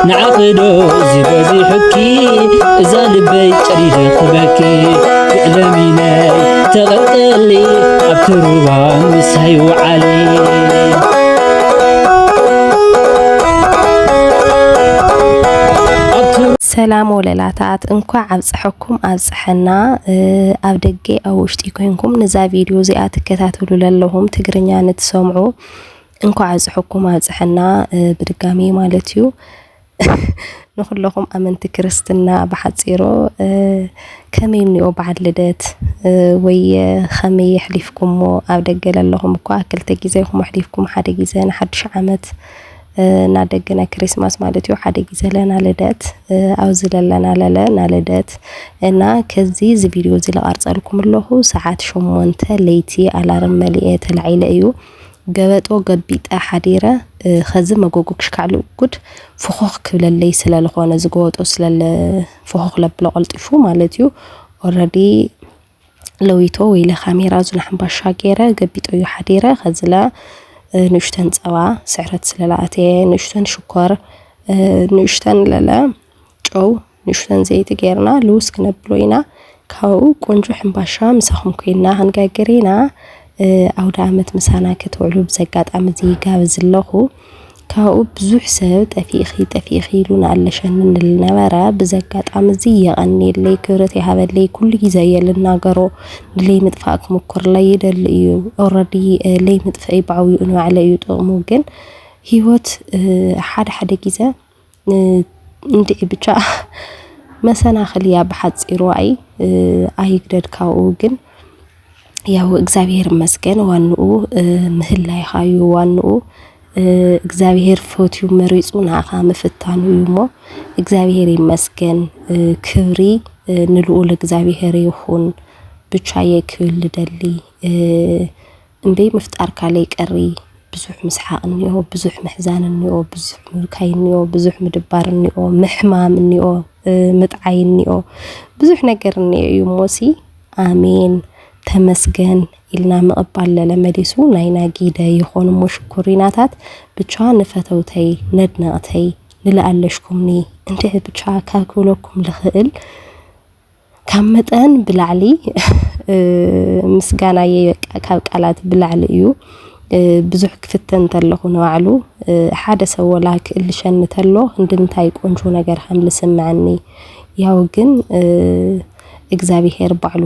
نعقدو زبزي حكي إذا لبي تريد خبكي علمينا تغطلي أبتروبان مساي وعلي سلام وللاتات انكو عبصحكم عبصحنا ابدغي اوشتي كوينكم نزا فيديو زيات تكتاتلو للهم تግርኛ نتسمعوا انكو عبصحكم عبصحنا بدغامي مالتيو نخلكم امنت كريستنا بحصيرو كمينيو بعد لدت وي خمي يحلفكم ابدغ للهم كو اكلت غيزيكم حلفكم حد غيزنا حدش عمت نادقنا كريسماس مالتيو حدا غيزلنا لدت او زللنا لنا لدت انا كزي زي فيديو زي لقرصلكم له ساعات 8 ليتي الارم ملئت العيله ايو غبطو غبيطه حديره خز مغوغكش كعلو قد فخوخ كبللي سلالخونه زغوطو سلال فخوخ لبل قلطفو مالتيو اوريدي لويتو ويله خاميرا زن حنباشا غيره غبيطو يو حديره خزلا نشتن صوا سعرت سلالاتي نشتن شكر نشتن للا جو نشتن زيت غيرنا لوس كنبلوينا كاو قنجو حنباشا مسخم كينا هنغاغرينا اود عمت مسانا كتولو بزقاطام زي غابزلخو كاو بزح سب طفيخي لونا علشان النبره بزقاطام زي يغني لي كبرت يحبل لي كل غزايه لناغرو لي مطفاك مكر لا يدل ايو اوريدي لي مطفاي باوي انو على يطقمو كن هيوت حد غزا انت بيچا مسانا خليا بحصيرو اي ايغدد كاو كن ያው እግዚአብሔር መስገን ዋንኡ ምህላይ ኻዩ ዋንኡ እግዚአብሔር ፎቲው መሪጹና አኻ መፍታኑ ይሞ እግዚአብሔር ይመስገን ክብሪ ንልኡል እግዚአብሔር ይሁን ብቻ የክል ደሊ እንዴ መፍጣር ካለ ይቀሪ ብዙሕ ምስሓቅኒዮ ብዙሕ መሕዛንኒዮ ብዙሕ ምርካይኒዮ ብዙሕ ምድባርኒዮ ምሕማምኒዮ ምጥዓይኒዮ ብዙሕ ነገርኒዮ ይሞሲ አሜን ተመስገን ኢልና መቀባል ለመዲሱ ናይና ጊደ ይሆን ሙሽኩሪናታት ብቻ ነፈተውተይ ነድናተይ ንለአለሽኩምኒ እንደ ብቻ ካኩለኩም ለኽእል ካመጠን ብላዕሊ ምስጋና የበቃ ካብቃላት ብላዕሊ እዩ ብዙሕ ክፍተን ተለኹ ነዋዕሉ ሓደ ሰወላ ክልሸን ተሎ እንድንታይ ቆንጆ ነገር ከም ልስምዓኒ ያው ግን እግዚአብሔር ባዕሉ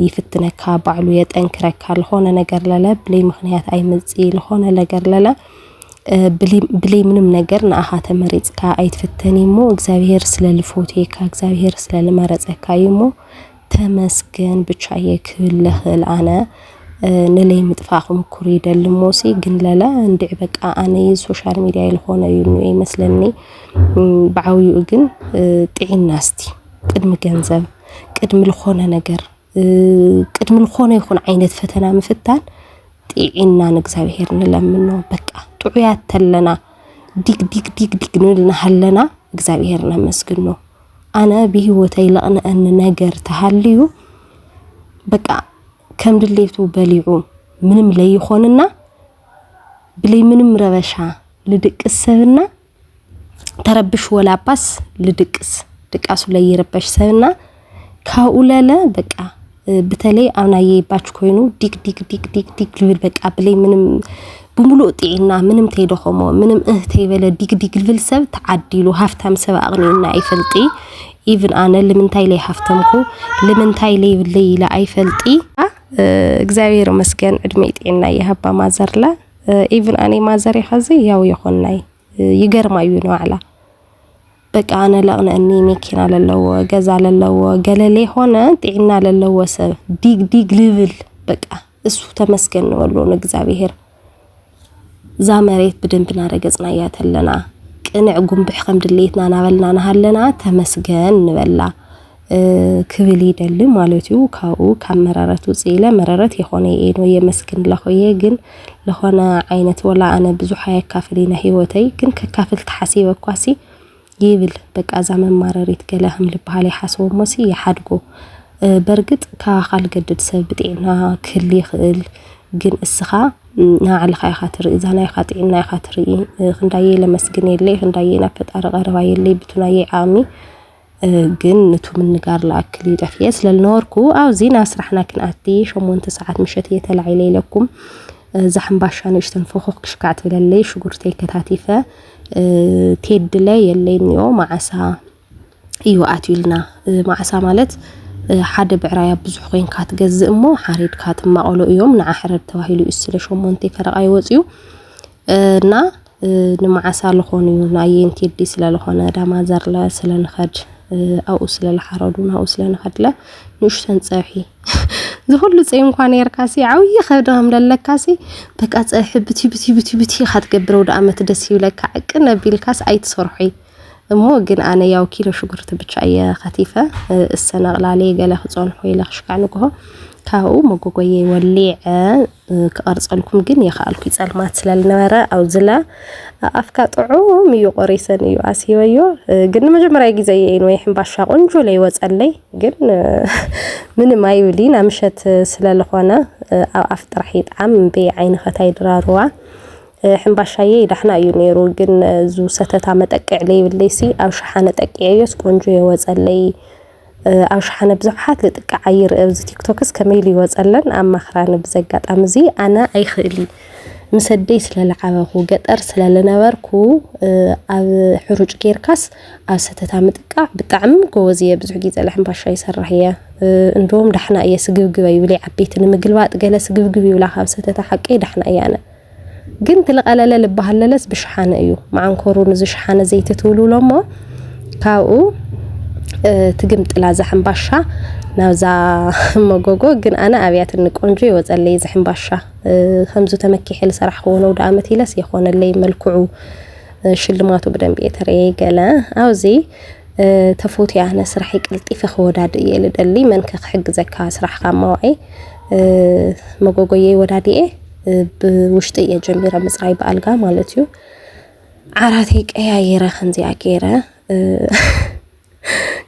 ይፍትነካ ባዕሉ የጠንክረካ ለሆነ ነገር ለለ ብለይ ምክንያት አይመጽ ለሆነ ነገር ለለ ብለይ ምንም ነገር ናአኻ ተመሪጽካ አይትፈተኒሞ እግዚአብሔር ስለልፎቴካ እግዚአብሔር ስለልመረጸካ ይሞ ተመስገን ብቻ የክልል አነ ንለይ ምጥፋኹም ኩሪ ደልሞሲ ግን ለለ እንድዕ በቃ አነ ሶሻል ሚዲያ ለሆነ ይመስለኒ ባዓዊው ግን ጥዒናስቲ ቅድም ገንዘብ ቅድም ለሆነ ነገር ቅድም ለሆነ ይኹን አይነት ፈተና ምፍታን ጥዒና ንግዚአብሔር ንለምኖ በቃ ጥዑያት ተለና ዲግ ንልና ሃለና እግዚአብሔር ነመስግኖ አነ በህይወተይ ለቅነአን ነገር ተሃልዩ በቃ ከም ድሌቱ በሊዑ ምንም ለይኾንና ብለይ ምንም ረበሻ ልድቅስ ሰብና ተረብሽ ወላባስ ልድቅስ ድቃሱ ላይ ይረበሽ ሰብና ካኡለለ በቃ በተለይ አናዬ ባች ኮይኑ ዲግ ልብል በቃ ብለይ ምንም ብሙሉ ጥዒና ምንም ተይደኸሞ ምንም ተይበለ ዲግ ልብል ሰብ ተዓዲሉ ሃፍታም ሰብ አቅኒና አይፈልጢ ኢቭን አነ ለምንታይ ላይ ሃፍተምኩ ለምንታይ ላይ ብለይ ላ አይፈልጢ እግዚአብሔር መስገን እድሜ ጤና የሃባ ማዘርላ ኢቭን አኔ ማዘር ይኸዚ ያው ይሆንናይ ይገርማዩ ነው አላ በቃ አነ ለቅነአኒ መኪና ለለው ገዛ ለለው ገለሌ ሆነ ጥዒና ለለው ሰብ ዲግ ልብል በቃ እሱ ተመስገን ነው ወሎ እግዚአብሔር ዛመሬት በደንብ ናረገጽና ያተለና ቅንዕ ጉምብሕ ከም ድሌትና ናበልና ናሃለና ተመስገን ንበላ ክብል ይደል ማለትዩ ካኡ ካመራረቱ ጽይለ መረረት የሆነ ኤኖ የመስክን ለሆየ ግን ለሆነ አይነት ወላ አነ ብዙ ሃይካፍሊና ህይወተይ ግን ከካፍል ተሐሲበኳሲ ይብል በቃ ዛመን ማረሪት ገለህም ልባሃለ ያሐሰው ሞሲ ያሐድጎ በርግጥ ካኻል ገድድ ሰብ ጥዕና ክሊ ይኽእል ግን እስኻ ናዓልኻ ኢኻ ትርኢ ዛናይ ኻጥዒና ኢኻ ትርኢ ክንዳየ ለመስግን የለይ ክንዳየ ናብ ፈጣሪ ቀረባ የለይ ብቱናየ ዓሚ ግን ነቱ ምንጋር ለአክል ይጠፍየ ስለልነበርኩ አውዚ ናብ ስራሕና ክንኣቲ 8 ሰዓት ምሸት የተላዒለ ኢለኩም زحمباشا نشتن فوق كشكعت بللي شجرتي كتاتيفة تيدلي يلي نيو معسا إيوه أتولنا معسا مالت حد بعرايا بزحقين كات جز أمه حريد كات ما قالوا يوم نعحرر تواهيلو إسلا شو منتي كرأي وزيو نا نمعسا لخونيو نايين تيدي سلا لخونا داما زرلا سلا نخرج أو سلا الحرادون أو سلا نخرج لا نشتن صاحي زهولو صيم كان يركاسي عوي خدهم للكاسي بقى صاحي بتي خاتقبرو دامت دسي لك عقنا بالكاس اي تصرحي مو جن انا ياو كيلو شجرت بتشاي خفيفه السنه غلالي قال خصون خويل خشكعنكو كاو مغوغوي وليع كقرصلكم جن يخالكو يصلمات سلالنبره او زلا افكا طعوم يقريسن يو اسيويو جن مجمرا غزاي انو يحنباشا قنجو لي وصلي جن من ما يولينا مشت سلالخونه افتر حيط عم بي عين ختاي دراروا حنباشاي دحنا ايو نيرو جن زو ستتا متقع لي بليسي او شحانه تقعيس قنجو يوصلي او شحانه بزحات لتقع عير ابز تيك توكس كميلي وصلن اما خران بزقاطام زي انا اي خلي مسدي سلالعبخو قطر سلالنبركو اب حروج كيركاس اب ستتا متقع بطعم غوزيه بزح غيز الحنباشا يسرحيه اندوم دحنا اي سغبغبا يبلي عبيتن مغلواط قال سغبغبي ولا خاب ستتا حقي دحنا ايانا قنت لقلل لبهللس بشحانه ايو معنكورو نز شحانه زيت تولو لما كاو تقمت لا زحنباشا ناوزا مغوغو جن انا ابيات نقونجو يوصلي زحنباشا خمسو تمكي حل صراح هونو دامتي لس يخون اللي ملكعو شلماتو بدنب يتري قال اوزي تفوتي انا سرحي قلطيفه خوداد يلدلي من كحق زكا سرح قماوعي مغوغوي ودادي بوشتي جميره مصراي بالغا مالتيو عراتي قيايره خنزي اكيره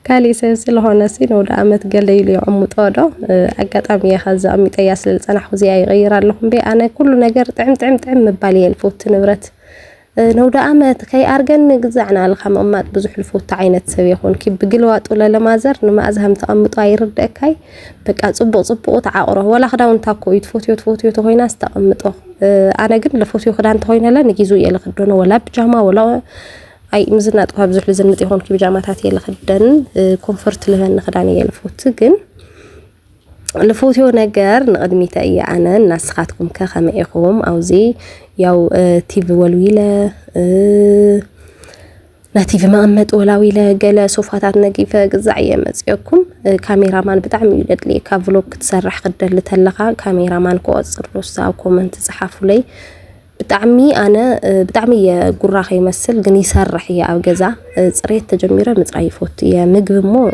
كالي سلسله هنا سين ودا امت قليل يوم طودو اقطام يخزا اميطيا سلصنح وزي يغير لهم بي انا كل ነገር طعم مبالي الفوت نبرت نودا امت كاي ارغن غزعنا الخمامات بزح الفوت عينت سب يكون كي بقلواط ولا لمازر نمازهم تقمطو يردكاي بقى صبو تعقره ولا خداون تاكو يتفوتيو تخوينا استقمطو انا ግን ለፎቲዮ خدان تخوينا لنجيزو يلخدونه ولا بيجاما ولا اي مزنا طوا بزح لزنط يكون كي بيجاماتات يلخدن كومفورت لهن خدان يلفوت ግን لفوتيو ነገር نقدميتا اي انا ناسخاتكم كخمئكم اوزي ያው ቲቪ ወልዊለ ናቲቪ ማመጥ ወላዊለ ገለ ሶፋታት ነጊፈ ግዛዕ የመጽየኩም ካሜራማን በጣም ይደድሊ ካቭሎግ ተሰርሕ ቅደል ተለኻ ካሜራማን ቆጽርሎስ ኣብ ኮመንት ጽሐፉ ላይ بتعمي أنا بتعمي جراخ يمثل جني سرح يا أو جزع صريت تجميرة متراي فوت يا مجب مو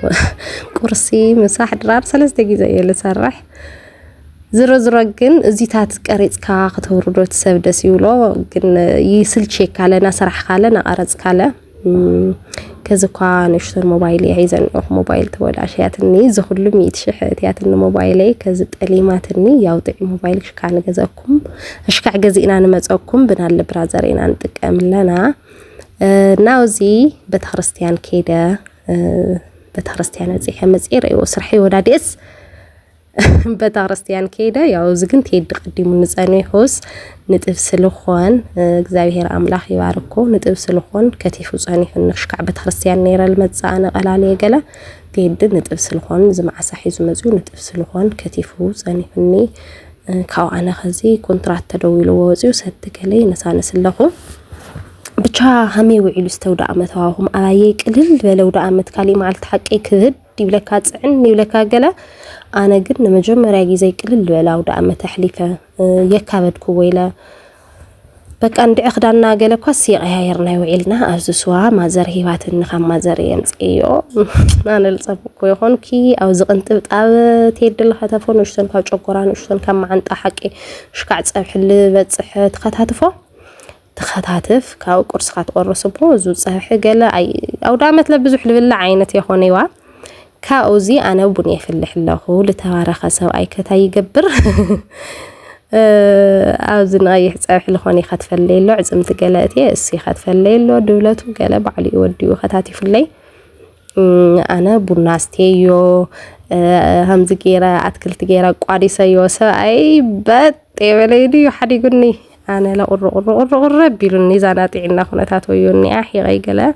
كرسي مساحة درار 3 دقيقة اللي سرح زرزرجن زيتات قريت كا خطوردو تسبدس يولو جن يسل تشيك على نسرح خالنا أرز كاله كذا كان يشتري موبايلي عايزن موبايل تقول عشياتني زخلو ميت شحتيات موبايلي كذا تقليماتني ياوطي موبايلك شكان جزاكم اشكع جزينا نمصكم بنال برازرينا نطقم لنا ناوزي بتخرستيان كده بتخرستيان زي حمصير وسرحي وداديس بتارستيان كيدا ያው ዝግንት ይድቅድሙ ንጸኔ ሆስ ንጥፍ ስለኾን እግዚአብሔር አምላኽ ይባርኮ ንጥፍ ስለኾን ከቲፉ ጸኒህ ንሽካዕ በተርስቲያን ነይራል መጻነ ቀላል የገለ ገድ ንጥፍ ስለኾን ዝማዓሳ ሒዙ መጽኡ ንጥፍ ስለኾን ከቲፉ ጸኒህኒ ካው አነ ኸዚ ኮንትራት ተደውሎ ወጽኡ ሰትከለይ ነሳነስ ለኹ ብቻ ሃሜ ውዒሉ ዝተውዳ አመታዋሁም አባዬ ቅልል በለው ዳ አመት ካሊ ማልት ሐቂ ክህድ ይብለካ ጽዕን ይብለካ ገለ أنا قلنا مجمرة جزي كل ولا ودا أما تحليفة يكابدكو ويلا بك عند أخدنا قال قصي غيرنا وعيلنا أزسوا ما زرهي واتنخم ما زرينس إيو أنا لصبكو يخون كي أو زقنت بتقاب تيد لها تفون وشتن كاو جوكوران وشتن كم عن تحكي شكعت صحل بتصح تخاتفو تخاتف كاو قرص خات قرصبو زو صح قال أي أو دامت لبزح لبلا عينت يخونيوا كاوزي انا بني فلح له لتوارخ سو اي كتا يقبر أوزنا يحسب لخوني خاتفلي له عزمت قلاتي السي خاتفلي له دولته قال بعلي ودي وخاتاتي في الليل أنا بناستيو همز جيرة أتكلت جيرة قادي سيوسا أي بات يبليدي وحد يقولني أنا لا أر بيلوني زانات عنا خناتات ويوني أحي غيقلا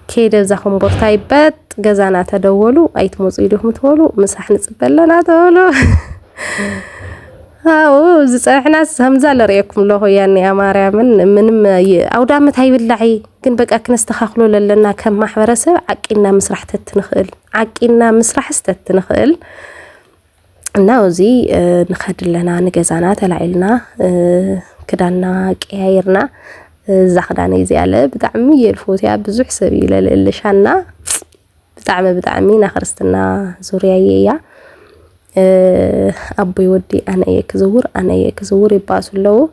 كيدا زخم برتاي بات جزانا تدولو أي تموزيلهم تولو مسح نتبلنا تولو هاو زصحنا همزة لريكم له يعني أمارة من أو دامت هاي باللعي كن بقى كنستخخلو لنا كم محبرسة عقينا مسرح تتنخل عقينا مسرح ستتنخل ناوزي نخد لنا نجزانا تلعلنا كدانا كيايرنا زخداني زيالة بتعمي الفوتيا بزح سبيل اللشانا بتعمي نخرستنا زوريايا أبوي ودي أنا يكزور يباسو له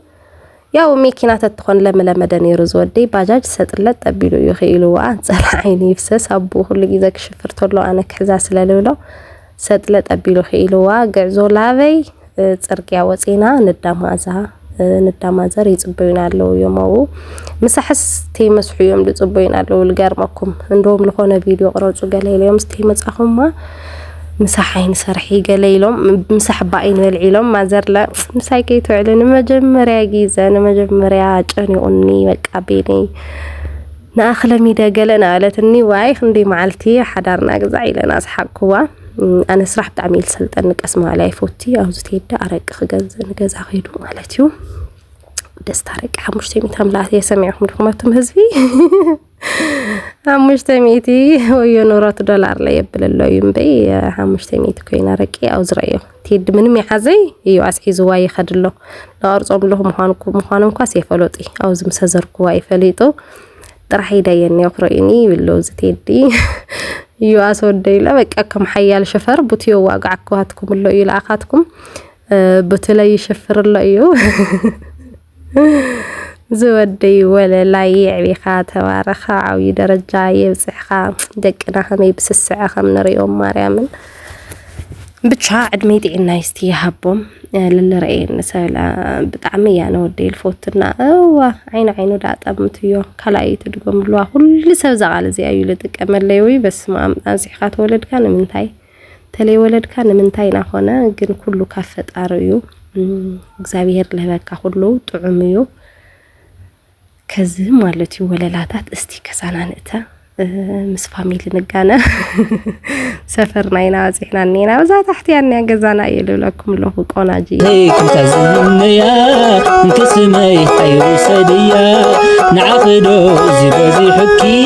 ያው መኪና ተትኾን ለመለመደን ይርዝወዲ ባጃጅ ሰጥለት ጠቢሉ ይخيلوا አንጸላ አይኒ ይፍሰስ አቡ ሁሉ ጊዜ ክሽፍርቶሎ አነ ከዛ ስለለውሎ ሰጥለት ጠቢሉ ይخيلوا ገዞ ላበይ ጽርቂያ ወጪና ንዳማዘር ይጽበዩናለው የማው መስሐስ ተመስሑዮም ልጽበዩናለው ልጋርማኩም እንደውም ለሆነ ቪዲዮ ቀረጹ ገለይሎም ስተመጻኹማ مسحين سرحي قليلهم مسح باين والعيلهم ما زرلا مسايكي تعلن مجمريا جيزة أنا مجمريا جاني أني وقابيني نأخلى ميدا قلنا قالتني واي خندي معلتي حضرنا قزعي لنا أصحابكوا أنا سرح بعميل سلط أنك أسمع علي فوتي أو زتيدا أرق خجز خيدو مالتيو دستارك حمشتي متملاتي سمعهم دخمتهم هزبي حمشتميتي وينورات دولار لا يبل الله ينبي حمشتميتي كوينا ركي أو زرعيه تيد من محزي يو أسحي زواي خدله لا أرزم لهم مخانم كاسي فلوتي أو زمسزر كواي فليتو ترحي دايني أقرأيني باللوز تيدي يو أسود ديلا بك أكم حيال شفر بوتيو واقعكو هاتكم اللو إلى أخاتكم بتلاي شفر الله يو زودي ولا لا يعبي خاته ورخا أو يدرجة يبسحها دقنا هم يبسسعها خم نريهم مريم بتشاعد ميدي النايستي هبهم للرأيين نسأله بتعمي أنا ودي الفوتنا عينو دا تمتيو كلاي تدقم لوا كل سوزة على زي أيولدك أمر ليوي بس ما أنصحات ولد كان من تاي تلي ولد كان من تاي ناخونا جن كله كافة أريو እግዚአብሔር ለበቃ ሁሉ ጥዑምዩ ከዚህ ማለት ይወለላታት እስቲ ከሳናንተ ምስ ፋሚሊ ንጋና ሰፈርናይና ጽሕናኔና በዛ ታሕት ያን ያገዛና ይልለኩም ለሁ ቆናጂ كنت زمنيا انكسمي حيو سديا نعقدو زبزي حكي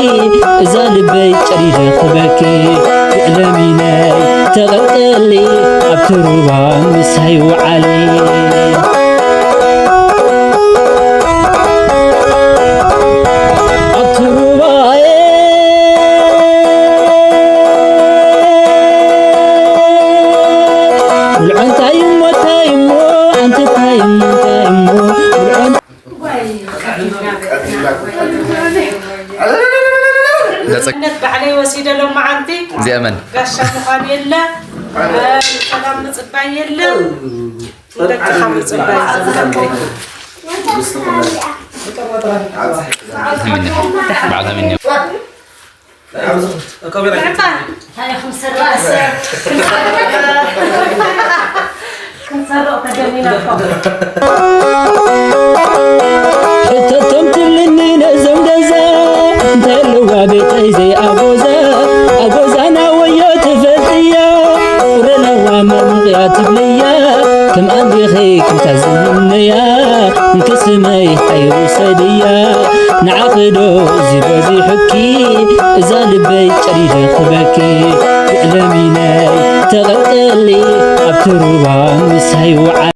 اذا لبي قريد خبكي علمينا تغلقلي ابتروان مسايو علي نت بعلي وسيدة لو ما عندي زمن قشة مخان يلا سلام نصباي يلا ودك خمس صباي بعدها مني هاي خمس راس كنت صاروا قدمينا فوق حتى تمتلني نزم دزا تلوا بيتي زي أبوزا أنا وياك فتيا ورنا ومرمغيات بليا كم أبي خيك متزمنيا انكسمي حيو سديا نعقدو زبزي حكي إذا لبي قريد خبكي علمينا تغلقلي أبتروان مسايو